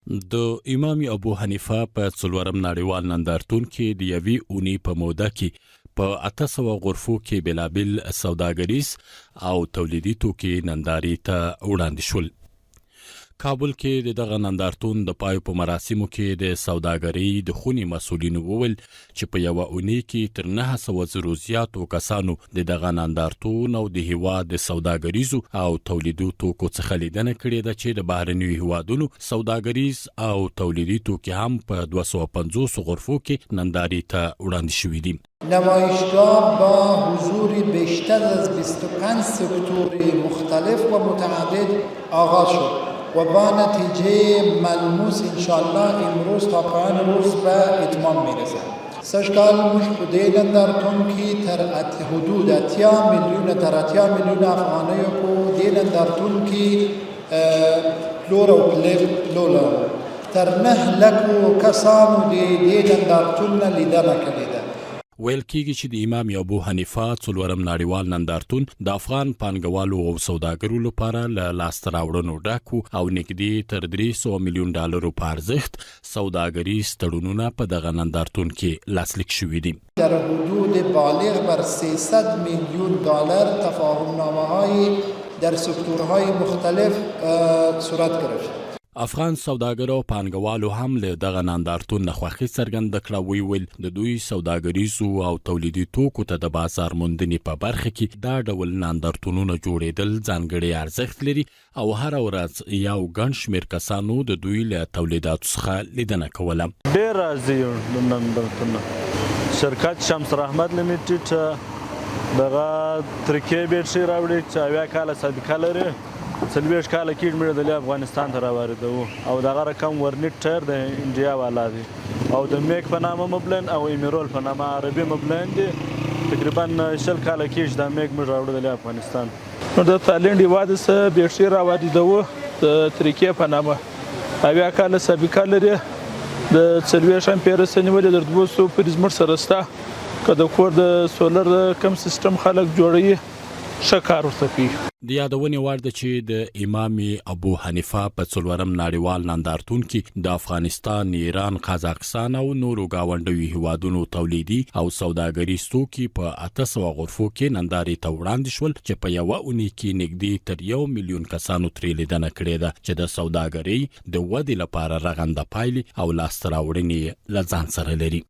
د امام ابو حنیفه په څلورم نړیوال نندارتون کې د یوې اونۍ په موده کې په 800 غرفو کې بېلابېل سوداګریز او تولیدي توکي نندارې ته وړاندې شول. کابل کې دغه نندارتون د پای په مراسمو کې د سوداګرۍ د خونې مسؤلینو وویل چې په یوه اونۍ کې تر 900 زیاتو کسانو دغه نندارتون او د هیواد د سوداګریزو او تولیدي توکو څخه لیدنه کړې ده چې د بهرنیو هیوادونو سوداګریز او تولیدي توکي هم په 250 غرفو کې نندارې ته وړاندې شوي دي. نمایشگاه با حضور بیشتر از 25 سکتور مختلف و متعدد آغاز شد و با نتیجه ملموس انشاءالله امروز تا پایان روز به اتمام میرسد. سشکال مشکل نندارتون کی تر حدود 10 میلیون افغانه کو نندارتون کی پلورا و پلولا تر 9 لک کسانو نندارتون لیدنه کړی ده. ویل کېږي چې د امام ابو حنیفه څلورم نړیوال نندارتون د افغان پانګوالو او سوداګرو لپاره له لاسته راوړنو ډک او نږدې تر $300 میلیون په ارزښت سوداګریز تړونونه په دغه نندارتون کې لاسلیک شوي دي. در حدود بالغ بر $300 میلیون تفاهمنامه‌های در سکتورهای مختلف صورت گرفت. افغان سوداګر او پانګوالو هم له دغه نندارتون نه خوښي څرګنده کړه. ویل د دوی سوداګریزو او تولیدي توکو ته د بازار موندنې په برخه کې دا ډول نندارتونونه جوړېدل ځانګړی ارزښت لري او هر ورځ یو ګڼ شمېر کسانو د دوی له تولیداتو څخه لیدنه کوله. ډېر راځي نندارتونونه. شرکت شمس رحمت لیمیټډ دغه ترکیې بیټرۍ راوړي چې 70 کاله سابقه لري. 40 کاله کې مې د افغانستان ته راواردوو او دغه رقم ورنیټ ټایر د انډیا والا دی او د میک په نامه مبلن او ایمیرول په نامه عربي مبلن دی. تقریبا 40 کاله کې د میک مې راوړل د افغانستان. نو د تایلند هیواد څخه بیټرۍ راواردوو د ترکیې په نامه 70 کاله سابقه لري. د 40 امپیر سنیولې د 200 پریزمر سره ستا که د کور د سولر کم سیستم خلک جوړوي شکار ورته کوي. د یادونې وړ ده چې د امام ابو حنیفه په څلورم نړیوال نندارتون کې د افغانستان، ایران، قزاقستان او نورو ګاونډیو هیوادونو تولیدي او سوداګریز توکي په 800 غرفو کې نندارې ته وړاندې شول چې په یوه اونۍ کې نږدې تر 1 میلیون کسانو ترې لیدنه کړې ده چې د سوداګرۍ د ودې لپاره رغنده پایلې او لاسته راوړنې له ځان سره لري.